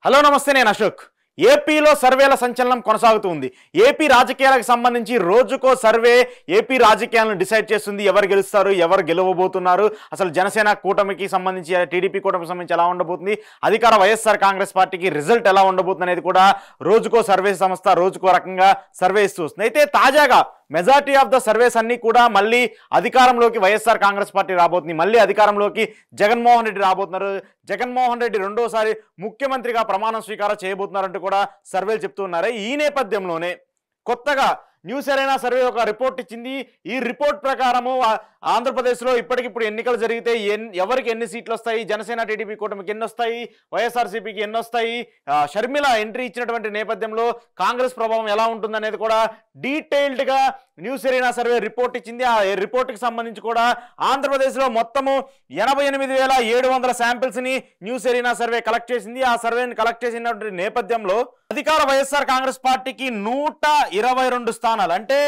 Hello నమస్తే నేను అశోక్. ఏపీలో సర్వేల సంచలనం కొనసాగుతుంది. ఏపీ రాజకీయాలకు సంబంధించి రోజుకో సర్వే ఏపీ రాజకీయాలను డిసైడ్ చేస్తుంది. ఎవరు గెలుస్తారు, ఎవరు గెలవబోతున్నారు, అసలు జనసేన కూటమికి సంబంధించి టీడీపీ కూటమికి సంబంధించి ఎలా ఉండబోతుంది, అధికార వైఎస్ఆర్ కాంగ్రెస్ పార్టీకి రిజల్ట్ ఎలా ఉండబోతుంది అనేది కూడా రోజుకో సర్వే సంస్థ రోజుకో రకంగా సర్వే ఇస్తూ వస్తుంది. అయితే తాజాగా మెజారిటీ ఆఫ్ ద సర్వేస్ అన్ని కూడా మళ్ళీ అధికారంలోకి వైఎస్ఆర్ కాంగ్రెస్ పార్టీ రాబోతుంది. మళ్ళీ అధికారంలోకి జగన్మోహన్ రెడ్డి రాబోతున్నారు. జగన్మోహన్ రెడ్డి రెండోసారి ముఖ్యమంత్రిగా ప్రమాణం స్వీకారం చేయబోతున్నారంటూ కూడా సర్వేలు చెప్తున్నారు. ఈ నేపథ్యంలోనే కొత్తగా న్యూస్ ఎరైనా సర్వే ఒక రిపోర్ట్ ఇచ్చింది. ఈ రిపోర్ట్ ప్రకారము ఆంధ్రప్రదేశ్లో ఇప్పటికిప్పుడు ఎన్నికలు జరిగితే ఎవరికి ఎన్ని సీట్లు వస్తాయి, జనసేన టీడీపీ కూటమికి ఎన్ని వస్తాయి, వైఎస్ఆర్సీపీకి ఎన్ని వస్తాయి, షర్మిల ఎంట్రీ ఇచ్చినటువంటి నేపథ్యంలో కాంగ్రెస్ ప్రభావం ఎలా ఉంటుందనేది కూడా డీటెయిల్డ్గా న్యూస్ ఎరైనా సర్వే రిపోర్ట్ ఇచ్చింది. ఆ రిపోర్ట్కి సంబంధించి కూడా ఆంధ్రప్రదేశ్లో మొత్తము 88,700 శాంపిల్స్ని న్యూస్ ఎరైనా సర్వే కలెక్ట్ చేసింది. ఆ సర్వేని కలెక్ట్ చేసినటువంటి నేపథ్యంలో అధికార వైఎస్ఆర్ కాంగ్రెస్ పార్టీకి 122 స్థానాలు, అంటే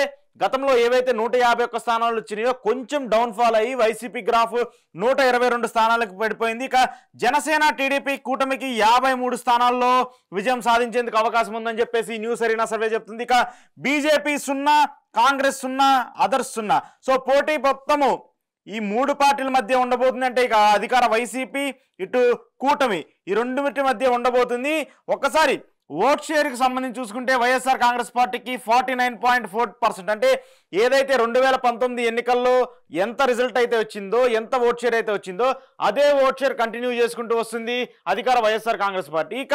గతంలో ఏవైతే 151 స్థానాలు వచ్చినాయో కొంచెం డౌన్ఫాల్ అయ్యి వైసీపీ గ్రాఫ్ 122 స్థానాలకు పడిపోయింది. ఇక జనసేన టీడీపీ కూటమికి 53 స్థానాల్లో విజయం సాధించేందుకు అవకాశం ఉందని చెప్పేసి న్యూస్ ఎరైనా సర్వే చెప్తుంది. ఇక బీజేపీ 0, కాంగ్రెస్ 0, అదర్స్ 0. సో పోటీ మొత్తము ఈ మూడు పార్టీల మధ్య ఉండబోతుంది. అంటే ఇక అధికార వైసీపీ ఇటు కూటమి ఈ రెండింటి మధ్య ఉండబోతుంది. ఒక్కసారి ఓట్ షేర్కి సంబంధించి చూసుకుంటే వైఎస్ఆర్ కాంగ్రెస్ పార్టీకి 49.4%, అంటే ఏదైతే 2019 ఎన్నికల్లో ఎంత రిజల్ట్ అయితే వచ్చిందో, ఎంత ఓట్ షేర్ అయితే వచ్చిందో అదే ఓట్ షేర్ కంటిన్యూ చేసుకుంటూ వస్తుంది అధికార వైఎస్ఆర్ కాంగ్రెస్ పార్టీ. ఇక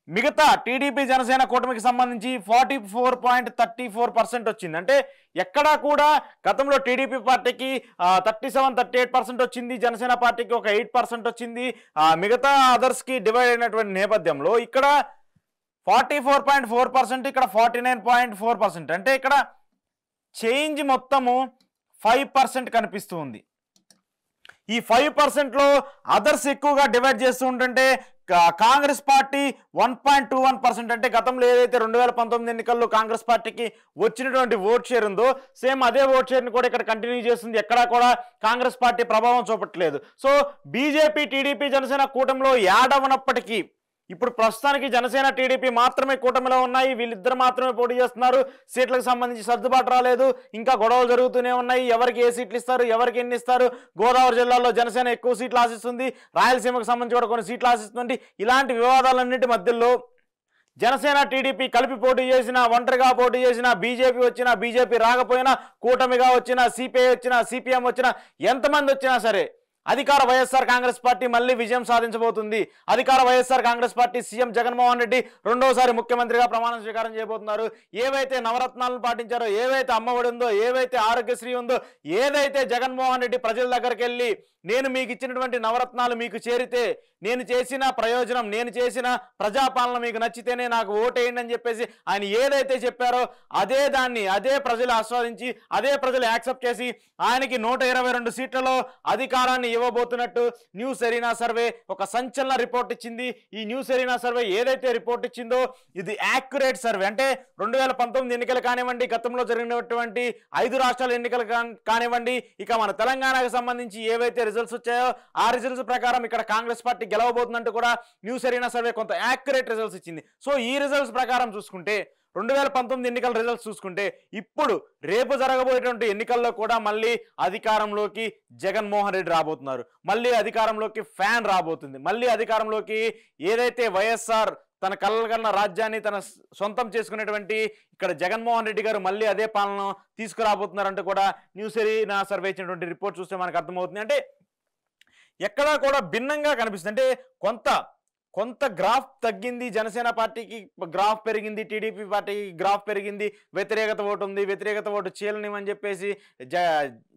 మిగతా టీడీపీ జనసేన కూటమికి సంబంధించి 44.34% వచ్చింది. అంటే ఎక్కడా కూడా గతంలో టీడీపీ పార్టీకి 37-38% వచ్చింది, జనసేన పార్టీకి ఒక 8% వచ్చింది, మిగతా అదర్స్కి డివైడ్ అయినటువంటి నేపథ్యంలో ఇక్కడ 44.4%, ఇక్కడ 49.4%, అంటే ఇక్కడ చేంజ్ మొత్తము 5% కనిపిస్తూ ఉంది. ఈ 5%లో అదర్స్ ఎక్కువగా డివైడ్ చేస్తూ ఉంటుంటే కాంగ్రెస్ పార్టీ 1.21%, అంటే గతంలో ఏదైతే 2019 ఎన్నికల్లో కాంగ్రెస్ పార్టీకి వచ్చినటువంటి ఓట్ షేర్ ఉందో సేమ్ అదే ఓట్ షేర్ని కూడా ఇక్కడ కంటిన్యూ చేస్తుంది. ఎక్కడా కూడా కాంగ్రెస్ పార్టీ ప్రభావం చూపట్లేదు. సో బీజేపీ టీడీపీ జనసేన కూటమిలో యాడ్ అవ్వనప్పటికీ ఇప్పుడు ప్రస్తుతానికి జనసేన టీడీపీ మాత్రమే కూటమిలో ఉన్నాయి. వీళ్ళిద్దరు మాత్రమే పోటీ చేస్తున్నారు. సీట్లకు సంబంధించి సర్దుబాటు రాలేదు, ఇంకా గొడవలు జరుగుతూనే ఉన్నాయి. ఎవరికి ఏ సీట్లు ఇస్తారు, ఎవరికి ఎన్ని ఇస్తారు, గోదావరి జిల్లాలో జనసేన ఎక్కువ సీట్లు ఆశిస్తుంది, రాయలసీమకు సంబంధించి కూడా కొన్ని సీట్లు ఆశిస్తుంది. ఇలాంటి వివాదాలన్నింటి మధ్యలో జనసేన టీడీపీ కలిపి పోటీ చేసినా, ఒంటరిగా పోటీ చేసినా, బీజేపీ వచ్చినా, బీజేపీ రాకపోయినా, కూటమిగా వచ్చినా, సిపిఐ వచ్చినా, సిపిఎం వచ్చినా, ఎంతమంది వచ్చినా సరే అధికార వైఎస్ఆర్ కాంగ్రెస్ పార్టీ మళ్ళీ విజయం సాధించబోతుంది. అధికార వైఎస్ఆర్ కాంగ్రెస్ పార్టీ సీఎం జగన్మోహన్ రెడ్డి రెండోసారి ముఖ్యమంత్రిగా ప్రమాణం స్వీకారం చేయబోతున్నారు. ఏవైతే నవరత్నాలను పాటించారో, ఏవైతే అమ్మఒడి ఉందో, ఏవైతే ఆరోగ్యశ్రీ ఉందో, ఏదైతే జగన్మోహన్ రెడ్డి ప్రజల దగ్గరికి వెళ్ళి నేను మీకు ఇచ్చినటువంటి నవరత్నాలు మీకు చేరితే, నేను చేసిన ప్రయోజనం, నేను చేసిన ప్రజాపాలన మీకు నచ్చితేనే నాకు ఓటేయండి అని చెప్పేసి ఆయన ఏదైతే చెప్పారో అదే దాన్ని అదే ప్రజలు ఆస్వాదించి, అదే ప్రజలు యాక్సెప్ట్ చేసి ఆయనకి 122 సీట్లలో అధికారాన్ని ఇవ్వబోతున్నట్టు న్యూస్ ఎరైనా సర్వే ఒక సంచలన రిపోర్ట్ ఇచ్చింది. ఈ న్యూస్ ఎరైనా సర్వే ఏదైతే రిపోర్ట్ ఇచ్చిందో ఇది యాక్యురేట్ సర్వే. అంటే 2019 ఎన్నికలు కానివ్వండి, గతంలో జరిగినటువంటి 5 రాష్ట్రాల ఎన్నికలు కానివ్వండి, ఇక మన తెలంగాణకు సంబంధించి ఏవైతే రిజల్ట్స్ వచ్చాయో ఆ రిజల్ట్స్ ప్రకారం ఇక్కడ కాంగ్రెస్ పార్టీ గెలవబోతుందంటూ కూడా న్యూస్ ఎరైనా సర్వే కొంత యాక్యురేట్ రిజల్ట్స్ ఇచ్చింది. సో ఈ రిజల్ట్స్ ప్రకారం చూసుకుంటే 2019 ఎన్నికల రిజల్ట్స్ చూసుకుంటే ఇప్పుడు రేపు జరగబోయేటువంటి ఎన్నికల్లో కూడా మళ్ళీ అధికారంలోకి జగన్మోహన్ రెడ్డి రాబోతున్నారు. మళ్ళీ అధికారంలోకి ఫ్యాన్ రాబోతుంది. మళ్ళీ అధికారంలోకి ఏదైతే వైఎస్ఆర్ తన కలగన్న రాజ్యాన్ని తన సొంతం చేసుకునేటువంటి ఇక్కడ జగన్మోహన్ రెడ్డి గారు మళ్ళీ అదే పాలన తీసుకురాబోతున్నారంటూ కూడా న్యూస్ ఎరైనా సర్వే ఇచ్చినటువంటి రిపోర్ట్ చూస్తే మనకు అర్థమవుతుంది. అంటే ఎక్కడా కూడా భిన్నంగా కనిపిస్తుంది. అంటే కొంత గ్రాఫ్ తగ్గింది, జనసేన పార్టీకి గ్రాఫ్ పెరిగింది, టీడీపీ పార్టీకి గ్రాఫ్ పెరిగింది, వ్యతిరేకత ఓటు ఉంది, వ్యతిరేకత ఓటు చీలనివని చెప్పేసి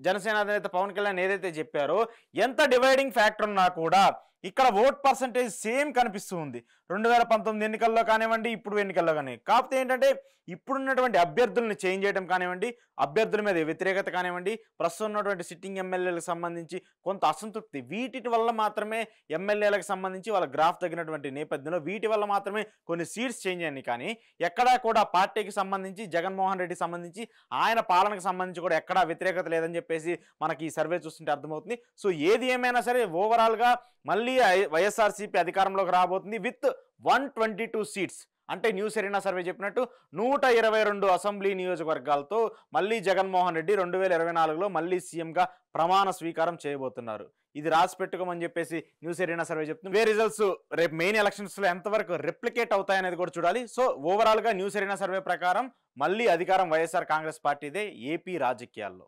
జనసేన అధినేత పవన్ కళ్యాణ్ ఏదైతే చెప్పారో ఎంత డివైడింగ్ ఫ్యాక్టర్ ఉన్నా కూడా ఇక్కడ ఓట్ పర్సంటేజ్ సేమ్ కనిపిస్తూ ఉంది 2019 ఎన్నికల్లో కానివ్వండి, ఇప్పుడు ఎన్నికల్లో కానివ్వండి. కాకపోతే ఏంటంటే ఇప్పుడున్నటువంటి అభ్యర్థులను చేంజ్ చేయడం కానివ్వండి, అభ్యర్థుల మీద వ్యతిరేకత కానివ్వండి, ప్రస్తుతం ఉన్నటువంటి సిట్టింగ్ ఎమ్మెల్యేలకు సంబంధించి కొంత అసంతృప్తి, వీటి వల్ల మాత్రమే ఎమ్మెల్యేలకు సంబంధించి వాళ్ళ గ్రాఫ్ తగ్గినటువంటి నేపథ్యంలో వీటి వల్ల మాత్రమే కొన్ని సీట్స్ చేంజ్ అయ్యాయి. కానీ ఎక్కడా కూడా పార్టీకి సంబంధించి జగన్మోహన్ రెడ్డికి సంబంధించి ఆయన పాలనకు సంబంధించి కూడా ఎక్కడా వ్యతిరేకత లేదని చెప్పేసి మనకి ఈ సర్వే చూస్తుంటే అర్థమవుతుంది. సో ఏది ఏమైనా సరే ఓవరాల్గా మళ్ళీ మళ్ళీ వైఎస్ఆర్సీపీ అధికారంలోకి రాబోతుంది విత్ 122 సీట్స్. అంటే న్యూస్ ఎరీనా సర్వే చెప్పినట్టు 122 అసెంబ్లీ నియోజకవర్గాలతో మళ్ళీ జగన్మోహన్ రెడ్డి 2024లో మళ్ళీ సీఎంగా ప్రమాణ స్వీకారం చేయబోతున్నారు. ఇది రాసి పెట్టుకోమని చెప్పేసి న్యూస్ ఎరీనా సర్వే చెప్తుంది. వే రిజల్ట్స్ రేపు మెయిన్ ఎలక్షన్స్లో ఎంతవరకు రెప్లికేట్ అవుతాయనేది కూడా చూడాలి. సో ఓవరాల్గా న్యూస్ ఎరీనా సర్వే ప్రకారం మళ్ళీ అధికారం వైఎస్ఆర్ కాంగ్రెస్ పార్టీదే ఏపీ రాజకీయాల్లో.